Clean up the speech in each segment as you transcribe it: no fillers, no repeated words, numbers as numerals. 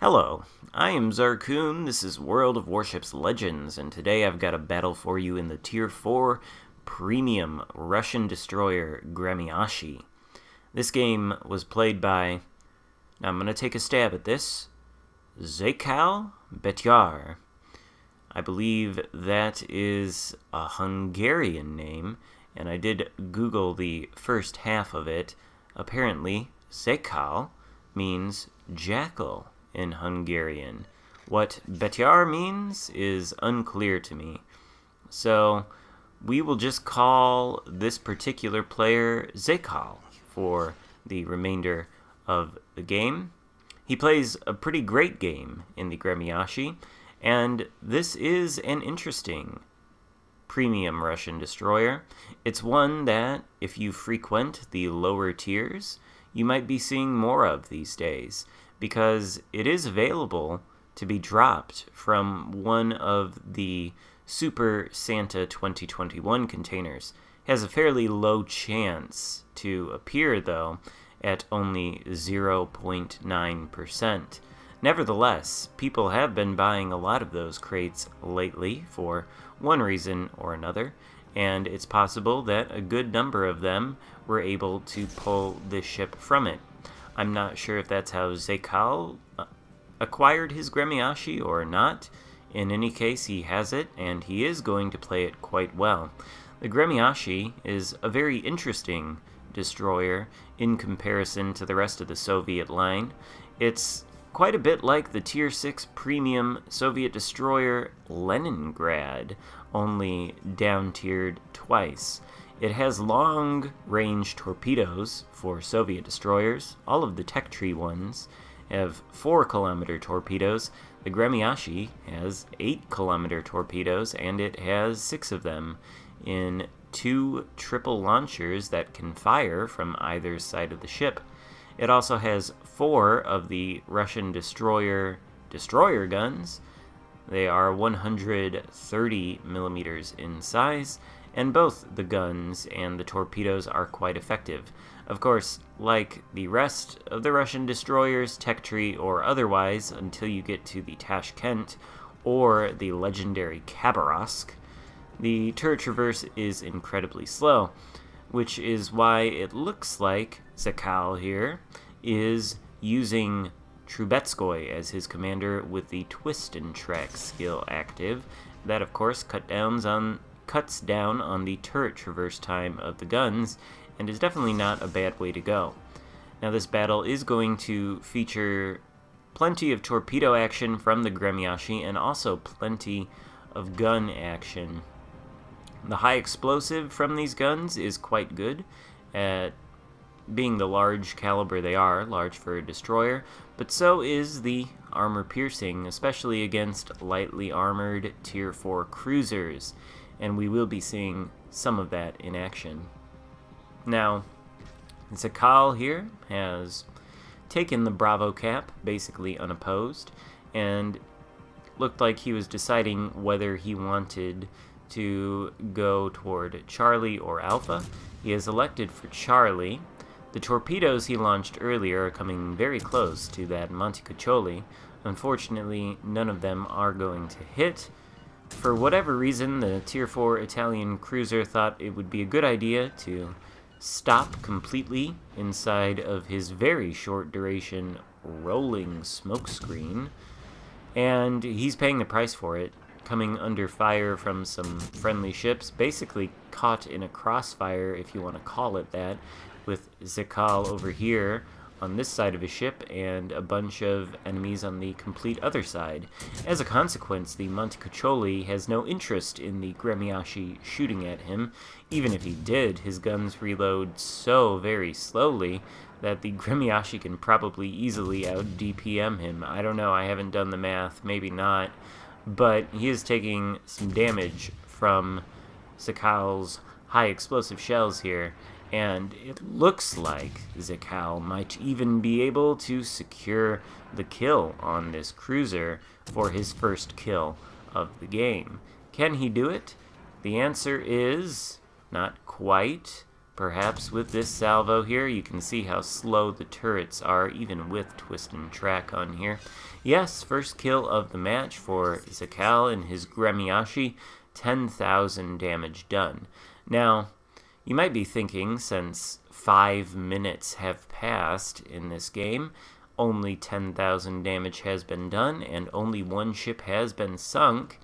Hello, I am Xarkun, this is World of Warships Legends, and today I've got a battle for you in the Tier 4 Premium Russian Destroyer Gremyashchy. This game was played by, now I'm going to take a stab at this, Xarkun Betyar. I believe that is a Hungarian name, and I did Google the first half of it. Apparently, Xarkun means jackal in Hungarian. What Betyar means is unclear to me. So we will just call this particular player Xarkun for the remainder of the game. He plays a pretty great game in the Gremyashchy, and this is an interesting premium Russian destroyer. It's one that, if you frequent the lower tiers, you might be seeing more of these days, because it is available to be dropped from one of the Super Santa 2021 containers. It has a fairly low chance to appear, though, at only 0.9%. Nevertheless, people have been buying a lot of those crates lately for one reason or another, and it's possible that a good number of them were able to pull this ship from it. I'm not sure if that's how Xarkun acquired his Gremyashchy or not. In any case, he has it, and he is going to play it quite well. The Gremyashchy is a very interesting destroyer in comparison to the rest of the Soviet line. It's quite a bit like the Tier 6 premium Soviet destroyer Leningrad, only down-tiered twice. It has long-range torpedoes for Soviet destroyers. All of the tech tree ones have 4-kilometer torpedoes. The Gremyashchy has 8-kilometer torpedoes, and it has 6 of them in 2 triple launchers that can fire from either side of the ship. It also has 4 of the Russian destroyer guns. They are 130 millimeters in size, and both the guns and the torpedoes are quite effective. Of course, like the rest of the Russian destroyers, tech tree or otherwise, until you get to the Tashkent or the legendary Khabarovsk, the turret traverse is incredibly slow, which is why it looks like Xarkun here is using Trubetskoy as his commander with the twist and track skill active. That, of course, cuts down on the turret traverse time of the guns, and is definitely not a bad way to go. Now, this battle is going to feature plenty of torpedo action from the Gremyashchy, and also plenty of gun action. The high explosive from these guns is quite good at being the large caliber they are, large for a destroyer, but so is the armor piercing, especially against lightly armored Tier 4 cruisers, and we will be seeing some of that in action. Now, Xarkun here has taken the Bravo cap, basically unopposed, and looked like he was deciding whether he wanted to go toward Charlie or Alpha. He has elected for Charlie. The torpedoes he launched earlier are coming very close to that Montecuccoli. Unfortunately, none of them are going to hit. For whatever reason, the Tier 4 Italian cruiser thought it would be a good idea to stop completely inside of his very short duration rolling smokescreen, and he's paying the price for it, coming under fire from some friendly ships, basically caught in a crossfire, if you want to call it that, with Xarkun over here on this side of his ship and a bunch of enemies on the complete other side. As a consequence, the Montecuccoli has no interest in the Gremyashchy shooting at him. Even if he did, his guns reload so very slowly that the Gremyashchy can probably easily out-DPM him. I don't know, I haven't done the math, maybe not, but he is taking some damage from Xarkun's high explosive shells here, and it looks like Xarkun might even be able to secure the kill on this cruiser for his first kill of the game. Can he do it? The answer is not quite, perhaps with this salvo here. You can see how slow the turrets are, even with twist and track on here. Yes, first kill of the match for Xarkun and his Gremyashchy, 10,000 damage done. Now, you might be thinking, since 5 minutes have passed in this game, only 10,000 damage has been done, and only one ship has been sunk.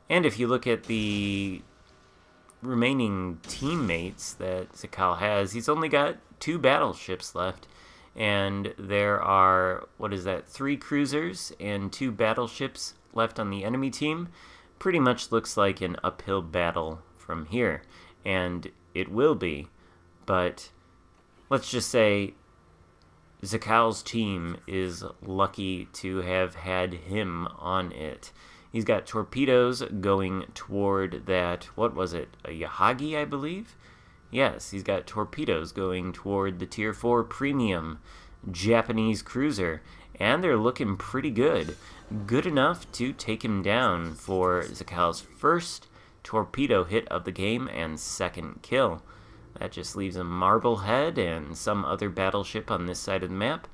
And if you look at the remaining teammates that Xarkun has, he's only got 2 battleships left. And there are, 3 cruisers and 2 battleships left on the enemy team. Pretty much looks like an uphill battle from here. And it will be. But let's just say Xarkun's team is lucky to have had him on it. He's got torpedoes going toward that, a Yahagi, I believe? Yes, he's got torpedoes going toward the Tier 4 Premium Japanese cruiser, and they're looking pretty good. Good enough to take him down for Xarkun's first torpedo hit of the game and second kill. That just leaves a Marblehead and some other battleship on this side of the map.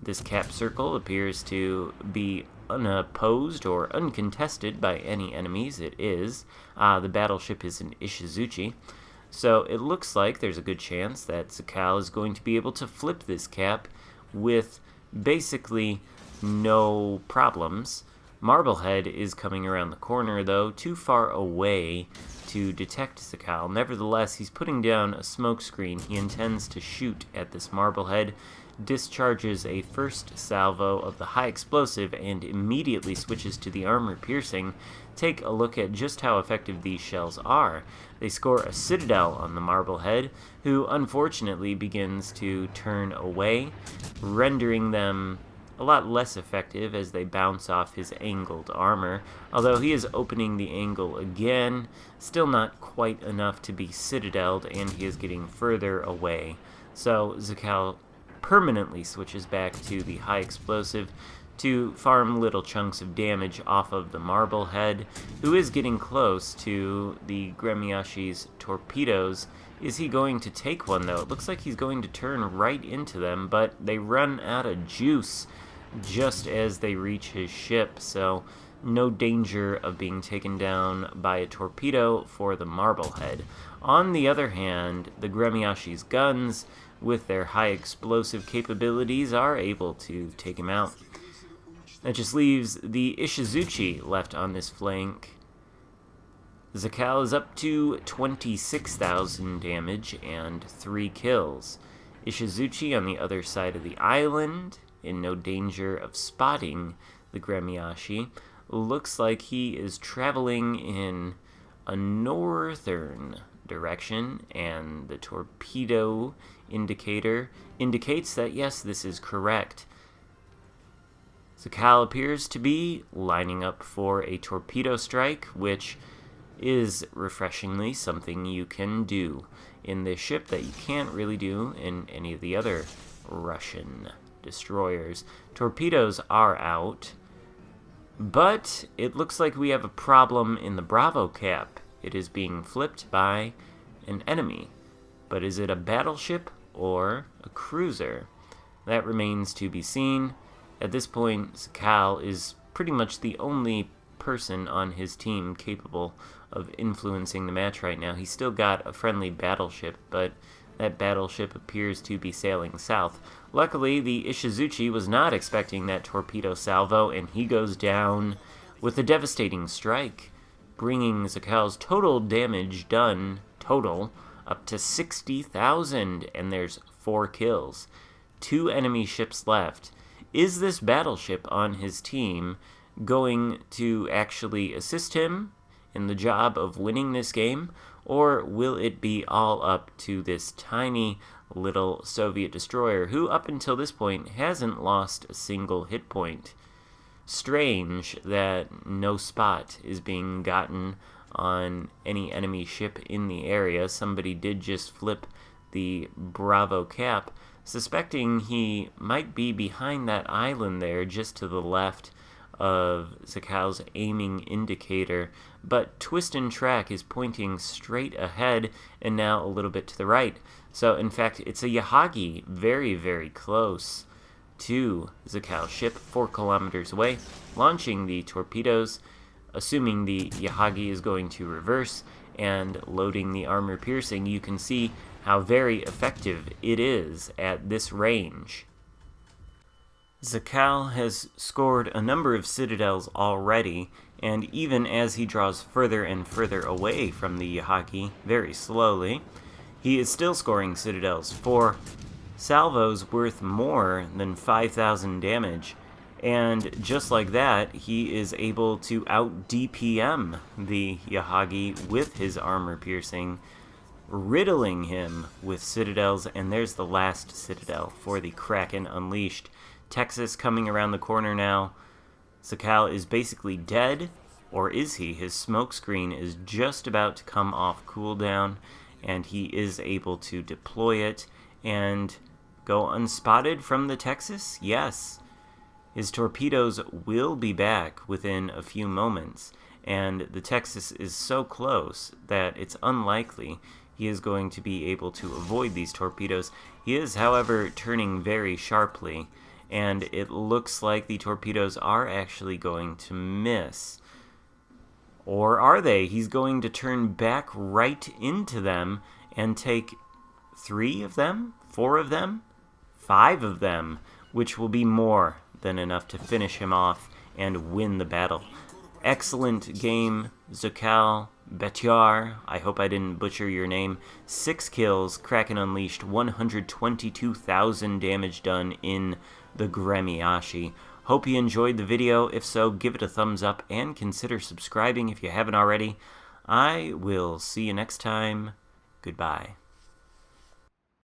This cap circle appears to be unopposed or uncontested by any enemies. It is. The battleship is an Ishizuchi. So it looks like there's a good chance that Xarkun is going to be able to flip this cap with basically no problems. Marblehead is coming around the corner, though, too far away to detect Xarkun. Nevertheless, he's putting down a smoke screen. He intends to shoot at this Marblehead, discharges a first salvo of the high explosive, and immediately switches to the armor piercing. Take a look at just how effective these shells are. They score a citadel on the Marblehead, who unfortunately begins to turn away, rendering them a lot less effective as they bounce off his angled armor, although he is opening the angle again, still not quite enough to be citadeled, and he is getting further away. So Xarkun permanently switches back to the high explosive to farm little chunks of damage off of the Marblehead, who is getting close to the Gremyashchy's torpedoes. Is he going to take one, though? It looks like he's going to turn right into them, but they run out of juice just as they reach his ship, so no danger of being taken down by a torpedo for the Marblehead. On the other hand, the Gremyashchy's guns, with their high explosive capabilities, are able to take him out. That just leaves the Ishizuchi left on this flank. Xarkun is up to 26,000 damage and 3 kills. Ishizuchi on the other side of the island, in no danger of spotting the Gremyashchy, looks like he is traveling in a northern direction, and the torpedo indicator indicates that yes, this is correct. Xarkun appears to be lining up for a torpedo strike, which is refreshingly something you can do in this ship that you can't really do in any of the other Russian destroyers. Torpedoes are out, but it looks like we have a problem in the Bravo cap. It is being flipped by an enemy. But is it a battleship or a cruiser? That remains to be seen. At this point, Xarkun is pretty much the only person on his team capable of influencing the match right now. He's still got a friendly battleship, but that battleship appears to be sailing south. Luckily, the Ishizuchi was not expecting that torpedo salvo, and he goes down with a devastating strike, bringing Xarkun's total damage done, up to 60,000, and there's 4 kills. 2 enemy ships left. Is this battleship on his team going to actually assist him in the job of winning this game, or will it be all up to this tiny little Soviet destroyer who up until this point hasn't lost a single hit point? Strange that no spot is being gotten on any enemy ship in the area. Somebody did just flip the Bravo cap, suspecting he might be behind that island there just to the left of Zakal's aiming indicator, but Twist and Track is pointing straight ahead and now a little bit to the right. So in fact, it's a Yahagi very, very close to Zakal's ship, 4 kilometers away, launching the torpedoes, assuming the Yahagi is going to reverse, and loading the armor-piercing. You can see how very effective it is at this range. Zakal has scored a number of citadels already, and even as he draws further and further away from the Yahagi, very slowly, he is still scoring citadels for salvos worth more than 5,000 damage. And just like that, he is able to out-DPM the Yahagi with his armor-piercing, riddling him with citadels, and there's the last citadel for the Kraken Unleashed. Texas coming around the corner now. Zakal is basically dead, or is he? His smokescreen is just about to come off cooldown, and he is able to deploy it and go unspotted from the Texas? Yes. His torpedoes will be back within a few moments, and the Texas is so close that it's unlikely he is going to be able to avoid these torpedoes. He is, however, turning very sharply, and it looks like the torpedoes are actually going to miss. Or are they? He's going to turn back right into them and take 3 of them, 4 of them, 5 of them, which will be more than enough to finish him off and win the battle. Excellent game, Zakal Betyar. I hope I didn't butcher your name. 6 kills, Kraken Unleashed, 122,000 damage done in the Gremyashchy. Hope you enjoyed the video. If so, give it a thumbs up and consider subscribing if you haven't already. I will see you next time. Goodbye.